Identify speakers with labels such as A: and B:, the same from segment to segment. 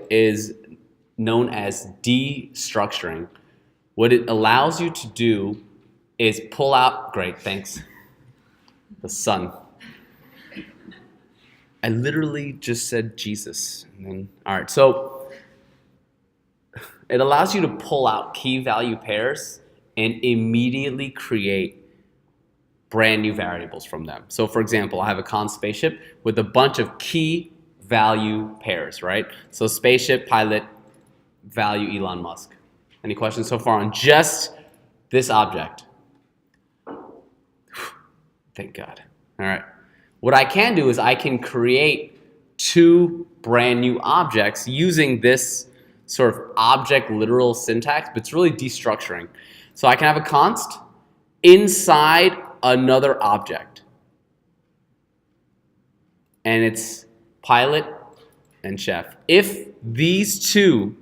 A: is known as destructuring. What it allows you to do is pull out, great, thanks, the sun. I literally just said Jesus. And then, all right, so it allows you to pull out key value pairs and immediately create brand new variables from them. So for example, I have a const spaceship with a bunch of key value pairs, right? So spaceship, pilot, value, Elon Musk. Any questions so far on just this object? Thank God. All right. What I can do is I can create two brand new objects using this sort of object literal syntax, but it's really destructuring. So I can have a const inside another object. And it's pilot and chef. If these two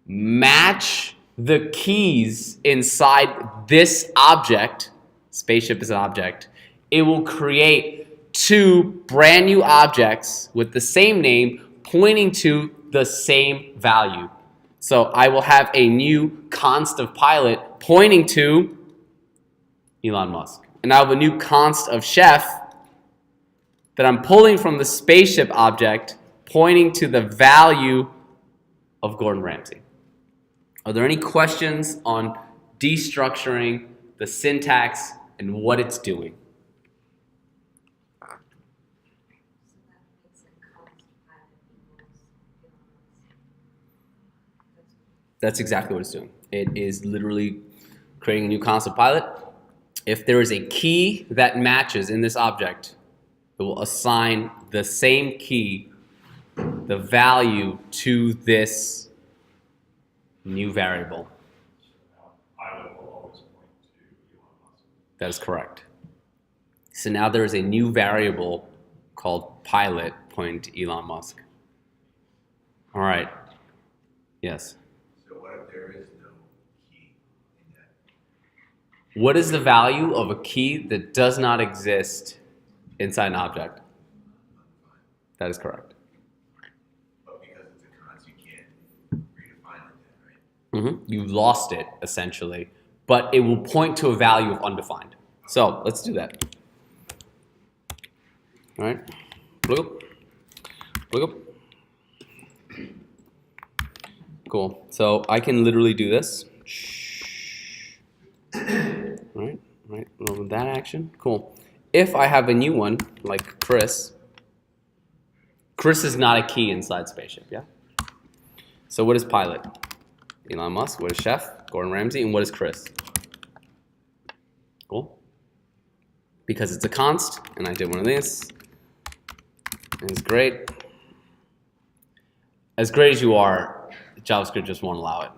A: match the keys inside this object, spaceship is an object, it will create two brand new objects with the same name pointing to the same value. So I will have a new const of pilot pointing to Elon Musk. And I have a new const of chef that I'm pulling from the spaceship object pointing to the value of Gordon Ramsay. Are there any questions on destructuring, the syntax, and what it's doing? That's exactly what it's doing. It is literally creating a new const of pilot. If there is a key that matches in this object, it will assign the same key, the value, to this new variable.
B: Pilot will always point to Elon Musk.
A: That is correct. So now there is a new variable called pilot pointing to Elon Musk. All right. Yes.
B: So what if there is no key in that?
A: What is the value of a key that does not exist inside an object? That is correct.
B: But because it's a const, you can't redefine it then, right?
A: You lost it, essentially. But it will point to a value of undefined. So let's do that. All right. Look up. Look up. Cool. So I can literally do this. Right. Over that action. Cool. If I have a new one, like Chris is not a key inside spaceship, yeah? So what is pilot? Elon Musk. What is chef? Gordon Ramsay. And what is Chris? Cool. Because it's a const, and I did one of these. And it's great. As great as you are, JavaScript just won't allow it.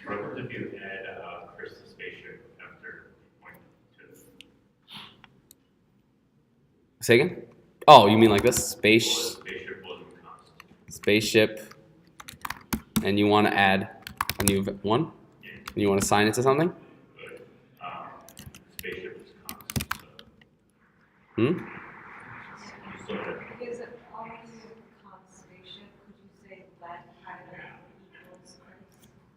B: What happens if you add Chris to spaceship after point to?
A: Say again? Oh, you mean like this?
B: Spaceship wasn't const.
A: Spaceship. And you want to add a new one?
B: Yeah.
A: And you want to assign it to something?
B: But spaceship is const.
A: Hmm?
B: So
C: Is it always a const spaceship? Could you say that pilot equals Chris?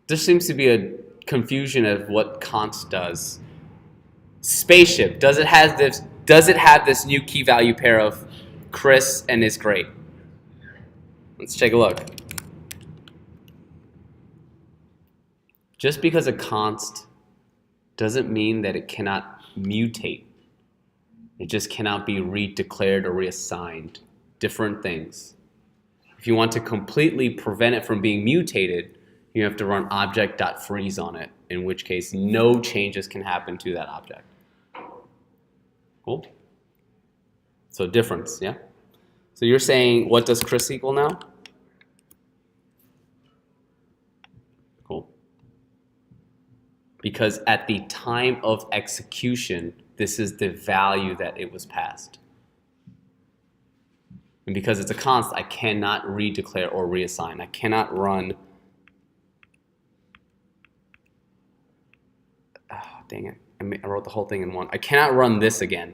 A: There seems to be a confusion of what const does. Spaceship, does it have this new key value pair of Chris and is great? Let's take a look. Just because a const doesn't mean that it cannot mutate. It just cannot be redeclared or reassigned. Different things. If you want to completely prevent it from being mutated, you have to run object.freeze on it, in which case no changes can happen to that object. Cool? So difference, yeah? So you're saying, what does Chris equal now? Cool. Because at the time of execution, this is the value that it was passed. And because it's a const, I cannot redeclare or reassign. I cannot run, oh, dang it, I wrote the whole thing in one. I cannot run this again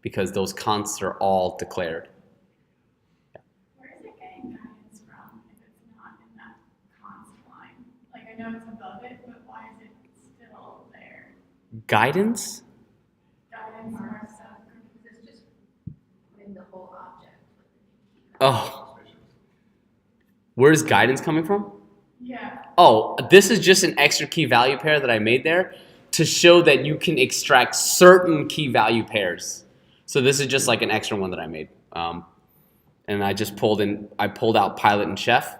A: because those consts are all declared.
D: Where is it getting guidance of it, but why is it still there?
A: Guidance?
D: Guidance or stuff?
C: It's just in the whole object.
A: Oh. Where's guidance coming from?
D: Yeah.
A: Oh, this is just an extra key value pair that I made there to show that you can extract certain key value pairs. So this is just like an extra one that I made. And I just pulled out pilot and chef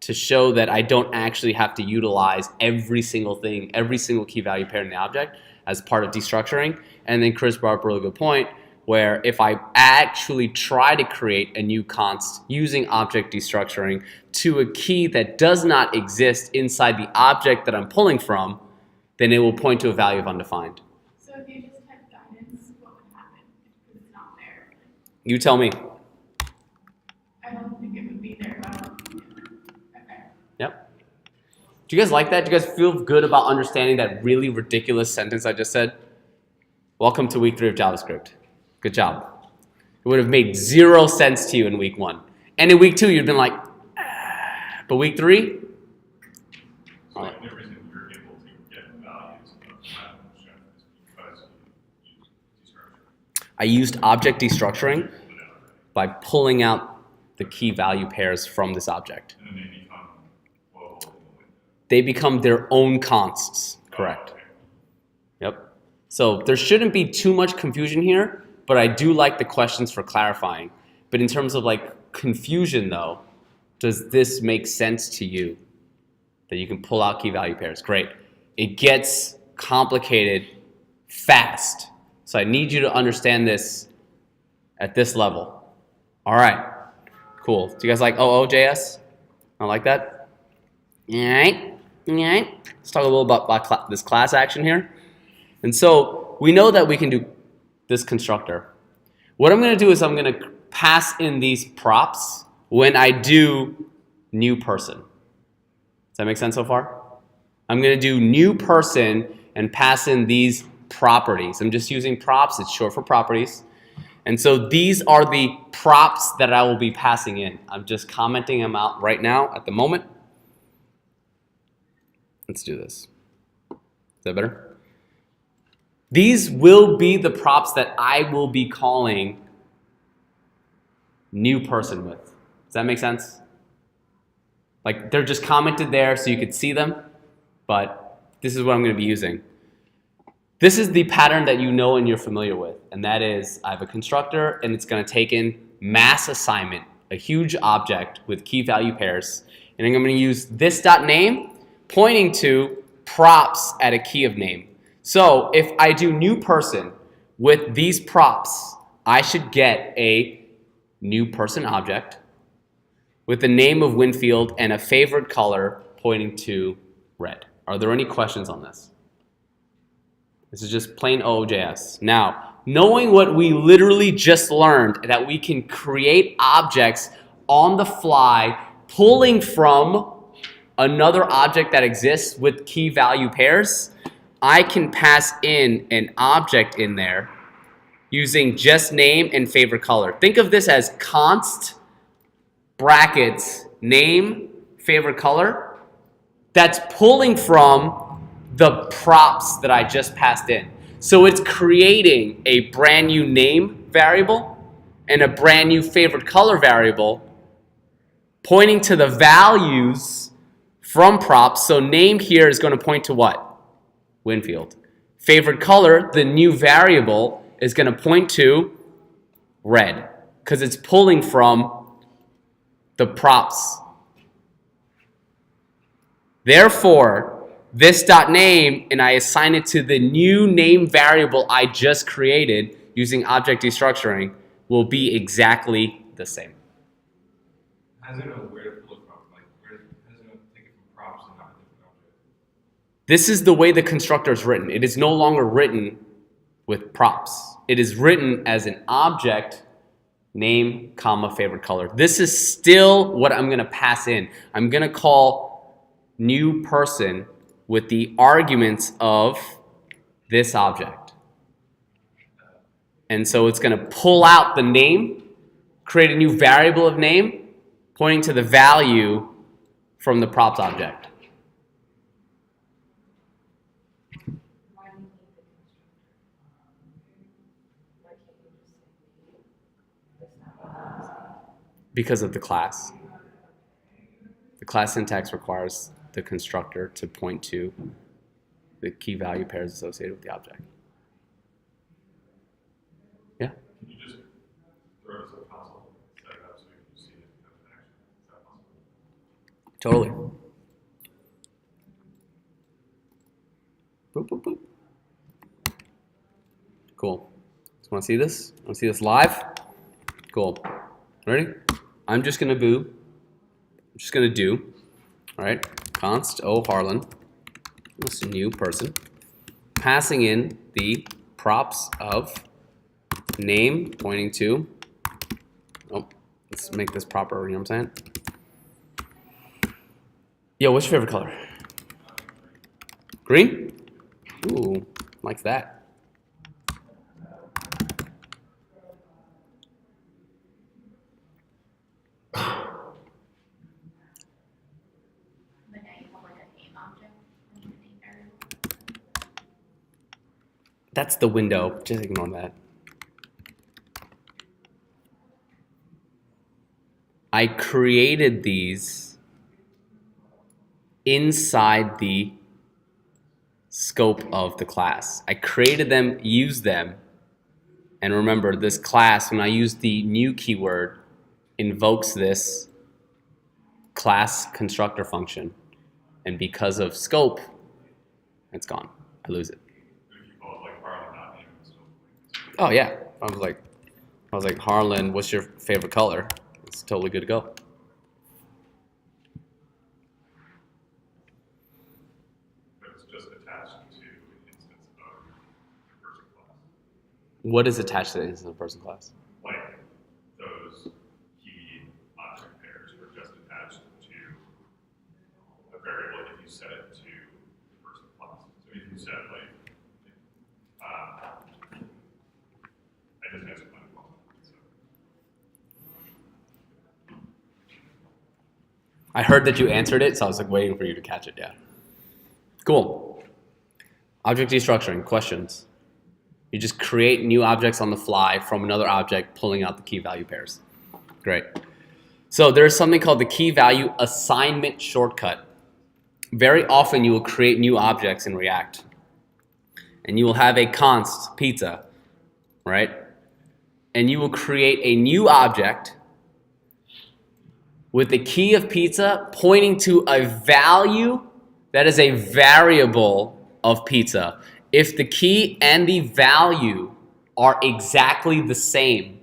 A: to show that I don't actually have to utilize every single thing, every single key value pair in the object as part of destructuring. And then Chris brought up a really good point where if I actually try to create a new const using object destructuring to a key that does not exist inside the object that I'm pulling from, then it will point to a value of undefined.
D: So if you just type guidance, what would happen? Because it's not there.
A: You tell me.
D: I don't think it would be there, but okay.
A: Yep. Do you guys like that? Do you guys feel good about understanding that really ridiculous sentence I just said? Welcome to week 3 of JavaScript. Good job. It would have made 0 sense to you in week 1. And in week 2, you'd been like, ah. But week 3?
B: So like the reason you're able to get values of pilot and chef is because you use destructuring.
A: I used object destructuring by pulling out the key value pairs from this object.
B: And then they become global in the window.
A: They become their own consts, correct?
B: Oh, okay.
A: Yep. So there shouldn't be too much confusion here, but I do like the questions for clarifying. But in terms of like confusion though, does this make sense to you? That you can pull out key value pairs. Great. It gets complicated fast. So I need you to understand this at this level. All right. Cool. Do you guys like OOJS? I like that. All right. Let's talk a little about this class action here. And so we know that we can do this constructor. What I'm going to do is I'm going to pass in these props when I do new person. Does that make sense so far? I'm going to do new person and pass in these properties. I'm just using props. It's short for properties. And so these are the props that I will be passing in. I'm just commenting them out right now at the moment. Let's do this. Is that better? These will be the props that I will be calling new person with. Does that make sense? Like they're just commented there so you could see them, but this is what I'm going to be using. This is the pattern that you know and you're familiar with, and that is I have a constructor and it's going to take in mass assignment, a huge object with key value pairs, and I'm going to use this.name pointing to props at a key of name. So if I do new person with these props, I should get a new person object with the name of Winfield and a favorite color pointing to red. Are there any questions on this? This is just plain OOJS. Now, knowing what we literally just learned, that we can create objects on the fly, pulling from another object that exists with key value pairs, I can pass in an object in there using just name and favorite color. Think of this as const brackets name favorite color that's pulling from the props that I just passed in. So it's creating a brand new name variable and a brand new favorite color variable pointing to the values from props. So name here is going to point to what? Winfield. Favorite color, the new variable, is going to point to red because it's pulling from the props. Therefore, this.name, and I assign it to the new name variable I just created using object destructuring, will be exactly the same.
E: How does it know where to pull it from? Like, how does it know to take it from props and not a different object?
A: This is the way the constructor is written. It is no longer written with props. It is written as an object, name, comma, favorite color. This is still what I'm going to pass in. I'm going to call new person with the arguments of this object. And so it's going to pull out the name, create a new variable of name, pointing to the value from the props object. Because of the class. The class syntax requires the constructor to point to the key value pairs associated with the object. Yeah?
B: Can you just throw it as a console, set it up so you can see it in action? Is that possible?
A: Totally. Boop, boop, boop. Cool. Just want to see this? Want to see this live? Cool. Ready? I'm just going to do, all right, const O Harlan, this new person, passing in the props of name pointing to, oh, let's make this proper, you know what I'm saying? Yo, what's your favorite color? Green? Ooh, like that.
D: But now you have like a name object and a name variable.
A: That's the window, just ignore that. I created these inside the scope of the class. I created them, used them, and remember this class, when I use the new keyword, invokes this class constructor function. And because of scope, it's gone. I lose it.
B: If you call it like Harlan.name, it's still like,
A: Oh yeah. I was like, Harlan, what's your favorite color? It's totally good to go.
B: but it's just attached to an instance of the person class.
A: What is attached to the instance of person class?
B: Like those key object pairs are just attached to a variable if you set it to the person class. So if you set like, I just answered my phone. So.
A: I heard that you answered it, so I was like waiting for you to catch it. Yeah. Cool. Object destructuring, questions. You just create new objects on the fly from another object, pulling out the key value pairs. Great. So there's something called the key value assignment shortcut. Very often you will create new objects in React. And you will have a const pizza, right? And you will create a new object with the key of pizza pointing to a value that is a variable of pizza. If the key and the value are exactly the same,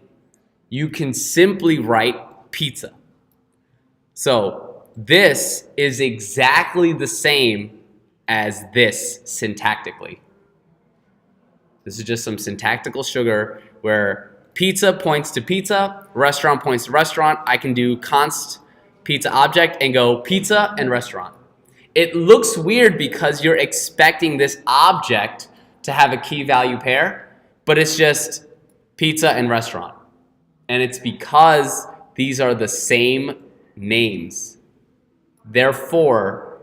A: you can simply write pizza. So this is exactly the same as this syntactically. This is just some syntactical sugar where pizza points to pizza, restaurant points to restaurant. I can do const pizza object and go pizza and restaurant. It looks weird because you're expecting this object to have a key value pair, but it's just pizza and restaurant. And it's because these are the same names. Therefore,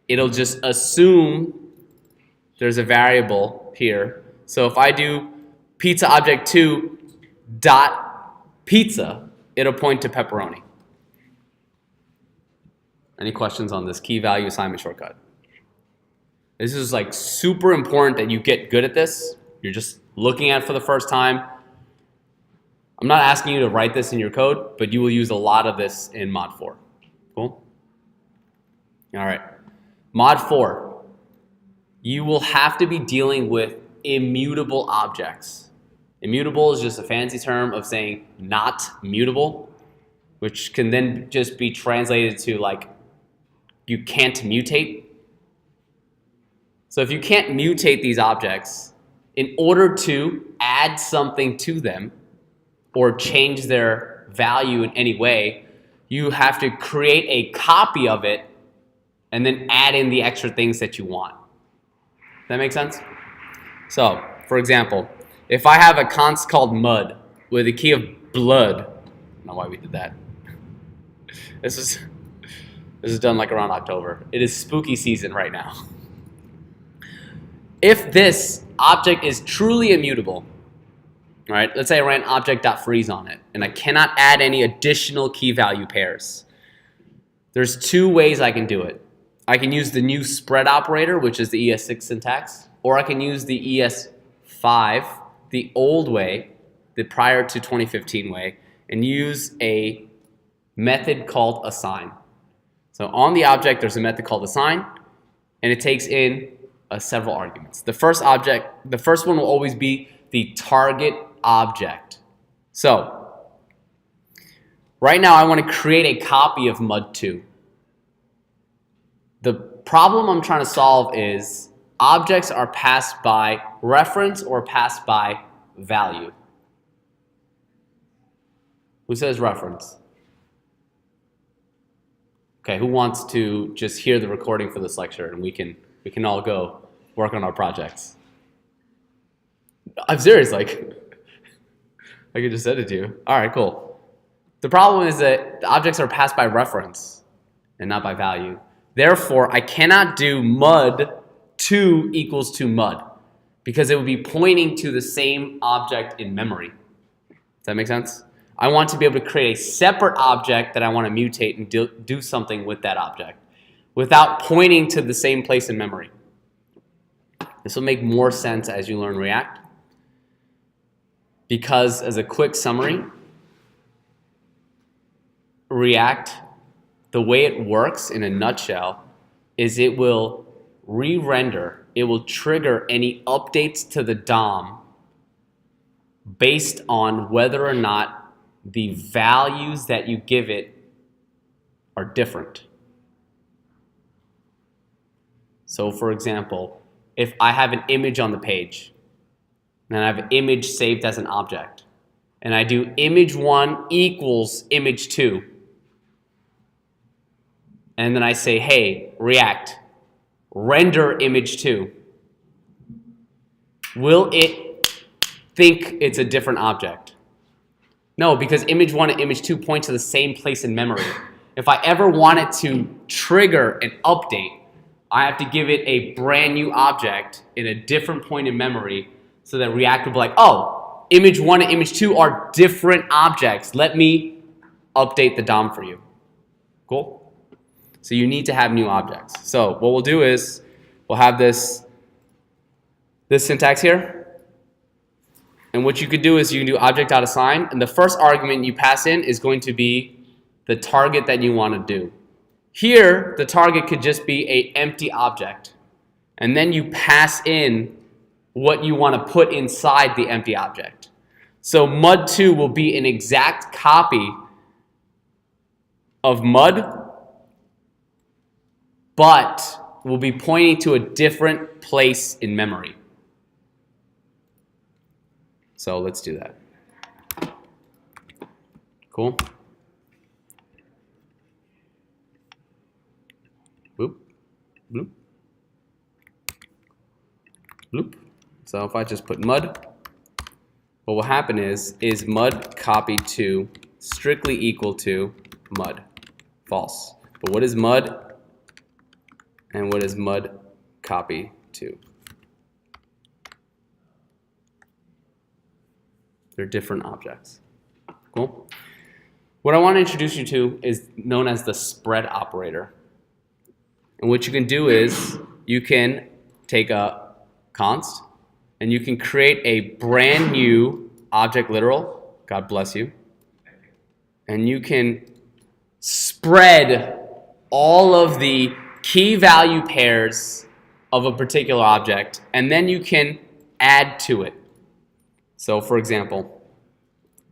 A: it'll just assume there's a variable here. So if I do pizza object 2 dot pizza, it'll point to pepperoni. Any questions on this key value assignment shortcut? This is like super important that you get good at this. You're just looking at it for the first time. I'm not asking you to write this in your code, but you will use a lot of this in mod 4. Cool? All right. Mod 4. You will have to be dealing with immutable objects. Immutable is just a fancy term of saying not mutable, which can then just be translated to like you can't mutate. So if you can't mutate these objects, in order to add something to them or change their value in any way, you have to create a copy of it and then add in the extra things that you want. That make sense? So, for example, if I have a const called mud with a key of blood, I don't know why we did that. This is done like around October. It is spooky season right now. If this object is truly immutable, All right, let's say I ran object.freeze on it, and I cannot add any additional key value pairs. There's two ways I can do it. I can use the new spread operator, which is the es6 syntax, or I can use the es5, the old way, the prior to 2015 way, and use a method called assign. So on the object, there's a method called assign, and it takes in several arguments. The first one will always be the target object. So right now I want to create a copy of mud2. The problem I'm trying to solve is objects are passed by reference or passed by value. Who says reference? Okay, who wants to just hear the recording for this lecture and we can all go work on our projects? I'm serious, like I could just send it to you. All right, cool. The problem is that the objects are passed by reference and not by value. Therefore, I cannot do mud2 equals to mud because it would be pointing to the same object in memory. Does that make sense? I want to be able to create a separate object that I want to mutate and do something with that object without pointing to the same place in memory. This will make more sense as you learn React. Because as a quick summary, React, the way it works in a nutshell is it will re-render, it will trigger any updates to the DOM based on whether or not the values that you give it are different. So for example, if I have an image on the page, and I have an image saved as an object, and I do image1 equals image2, and then I say, hey, React, render image2, will it think it's a different object? No, because image1 and image2 point to the same place in memory. If I ever wanted to trigger an update, I have to give it a brand new object in a different point in memory so that React will be like, oh, image1 and image2 are different objects. Let me update the DOM for you. Cool? So you need to have new objects. So what we'll do is we'll have this syntax here. And what you could do is you can do object.assign, and the first argument you pass in is going to be the target that you want to do. Here, the target could just be an empty object. And then you pass in what you want to put inside the empty object. So mud2 will be an exact copy of mud, but will be pointing to a different place in memory. So let's do that. Cool. Boop, bloop, bloop. So if I just put mud, what will happen is mud copy to strictly equal to mud? False. But what is mud and what is mud copy to? They're different objects. Cool? What I want to introduce you to is known as the spread operator. And what you can do is you can take a const and you can create a brand new object literal. God bless you. And you can spread all of the key value pairs of a particular object, and then you can add to it. So for example,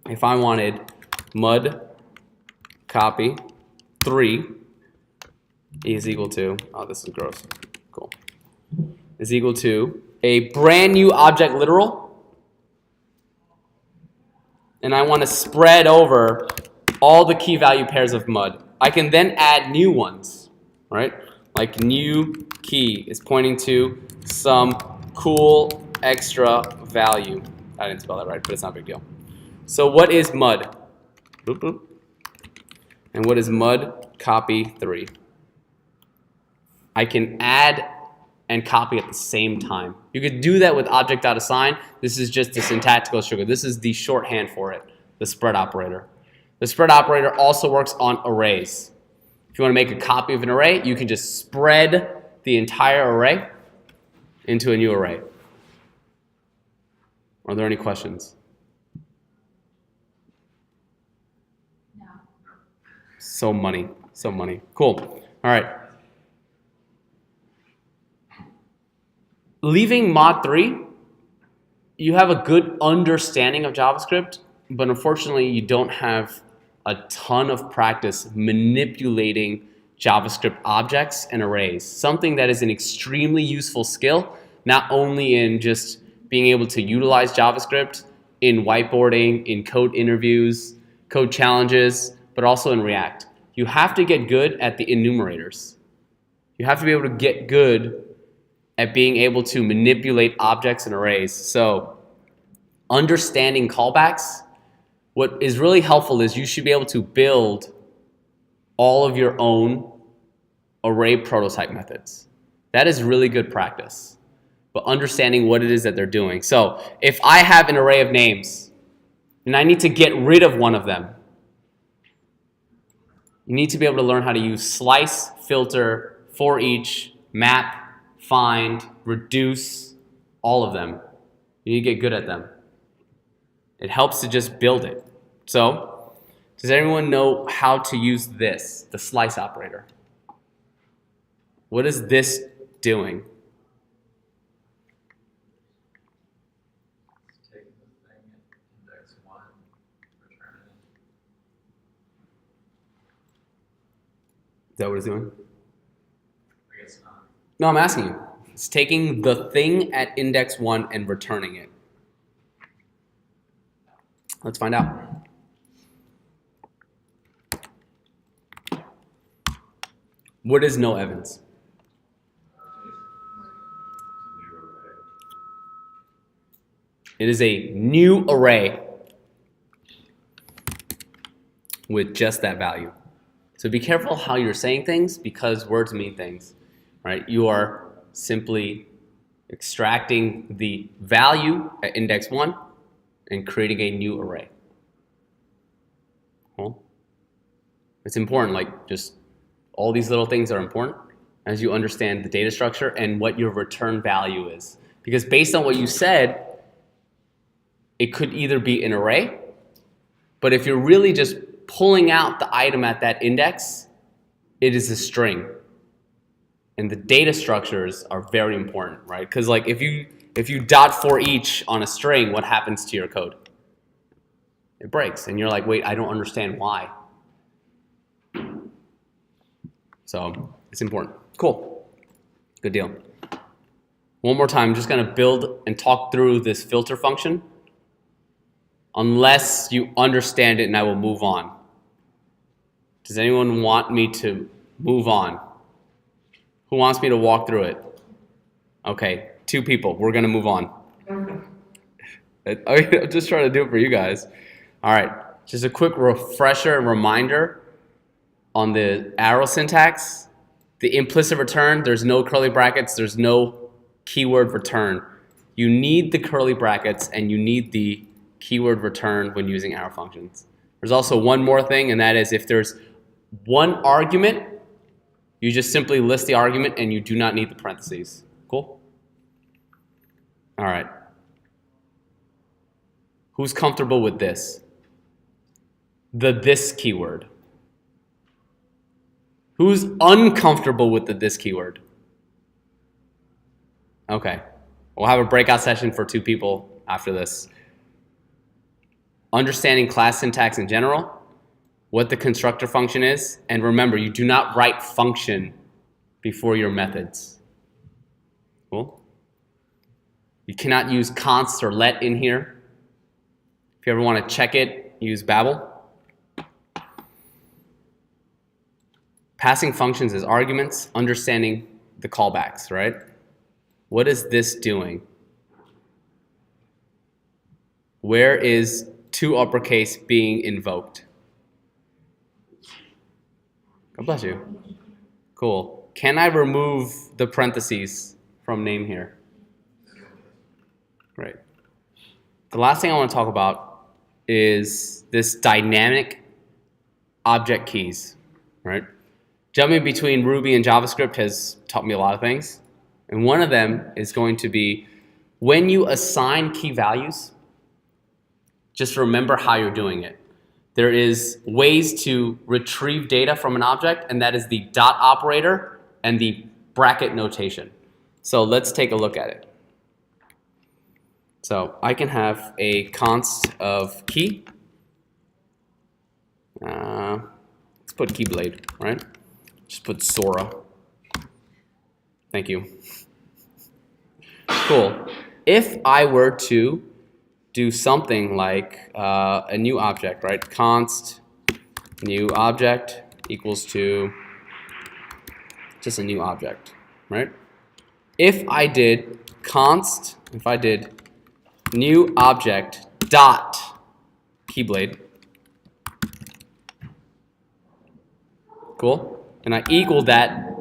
A: if I wanted mud copy 3 is equal to, oh, this is gross, cool, is equal to a brand new object literal, and I want to spread over all the key value pairs of mud. I can then add new ones, right? Like new key is pointing to some cool extra value. I didn't spell that right, but it's not a big deal. So what is mud? Boop, boop. And what is mud copy 3? I can add and copy at the same time. You could do that with object.assign. This is just the syntactical sugar. This is the shorthand for it, the spread operator. The spread operator also works on arrays. If you want to make a copy of an array, you can just spread the entire array into a new array. Are there any questions?
D: No.
A: So money. Cool. All right. Leaving mod 3, you have a good understanding of JavaScript, but unfortunately you don't have a ton of practice manipulating JavaScript objects and arrays. Something that is an extremely useful skill, not only in just being able to utilize JavaScript in whiteboarding, in code interviews, code challenges, but also in React. You have to get good at the enumerators. You have to be able to get good at being able to manipulate objects and arrays. So understanding callbacks, what is really helpful is you should be able to build all of your own array prototype methods. That is really good practice, but understanding what it is that they're doing. So if I have an array of names and I need to get rid of one of them, you need to be able to learn how to use slice, filter, for each, map, find, reduce, all of them. You need to get good at them. It helps to just build it. So, does anyone know how to use this, the slice operator? What is this doing?
F: Take the thing at index 1, return it.
A: Is that what it's doing?
F: I guess not.
A: No, I'm asking you. It's taking the thing at index 1 and returning it. Let's find out. What is no Evans? It is a new array with just that value. So be careful how you're saying things because words mean things, right? You are simply extracting the value at index 1 and creating a new array. Cool. It's important, like just all these little things are important as you understand the data structure and what your return value is. Because based on what you said, it could either be an array, but if you're really just pulling out the item at that index, it is a string. And the data structures are very important, right? Because like if you dot for each on a string, what happens to your code? It breaks, and you're like, wait, I don't understand why. So it's important. Cool. Good deal. One more time, I'm just gonna build and talk through this filter function unless you understand it, and I will move on. Does anyone want me to move on? Who wants me to walk through it? Okay, 2 people. We're gonna move on. I'm just trying to do it for you guys. All right, just a quick refresher and reminder on the arrow syntax. The implicit return, there's no curly brackets, there's no keyword return. You need the curly brackets and you need the keyword return when using arrow functions. There's also one more thing, and that is if there's one argument, you just simply list the argument and you do not need the parentheses. Cool? All right. Who's comfortable with this? The this keyword. Who's uncomfortable with the this keyword? Okay. We'll have a breakout session for 2 people after this. Understanding class syntax in general, what the constructor function is, and remember, you do not write function before your methods. Cool? You cannot use const or let in here. If you ever want to check it, use Babel. Passing functions as arguments, understanding the callbacks, right? What is this doing? Where is to uppercase being invoked? God bless you. Cool. Can I remove the parentheses from name here? Great. The last thing I want to talk about is this dynamic object keys, right? Jumping between Ruby and JavaScript has taught me a lot of things. And one of them is going to be when you assign key values, just remember how you're doing it. There is ways to retrieve data from an object, and that is the dot operator and the bracket notation. So let's take a look at it. So I can have a const of key. Let's put keyblade, right? Just put Sora. Thank you. Cool. If I were to do something like a new object, right? Const new object equals to just a new object, right? If I did new object dot keyblade, cool, and I equal that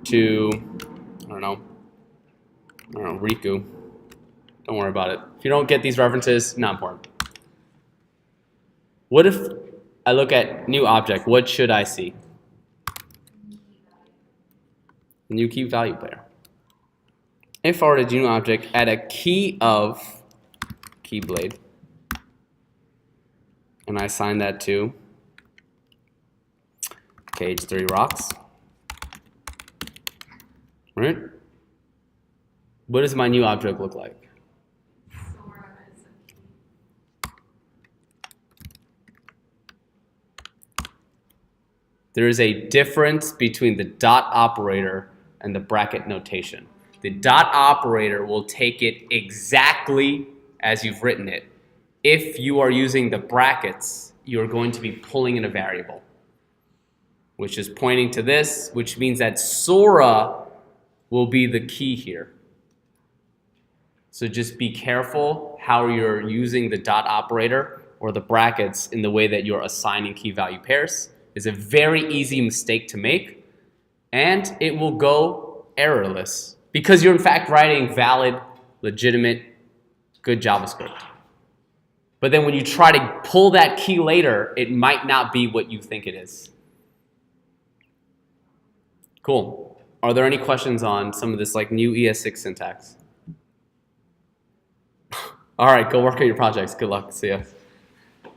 A: to, I don't know, Riku. Don't worry about it. If you don't get these references, not important. What if I look at new object? What should I see? New key value pair. If I were to do new object, add a key of keyblade, and I assign that to cage 3 rocks. Right? What does my new object look like? There is a difference between the dot operator and the bracket notation. The dot operator will take it exactly as you've written it. If you are using the brackets, you're going to be pulling in a variable, which is pointing to this, which means that Sora will be the key here. So just be careful how you're using the dot operator or the brackets in the way that you're assigning key value pairs. It's a very easy mistake to make, and it will go errorless because you're in fact writing valid, legitimate, good JavaScript. But then when you try to pull that key later, it might not be what you think it is. Cool. Are there any questions on some of this like new ES6 syntax? All right, go work on your projects. Good luck. See ya.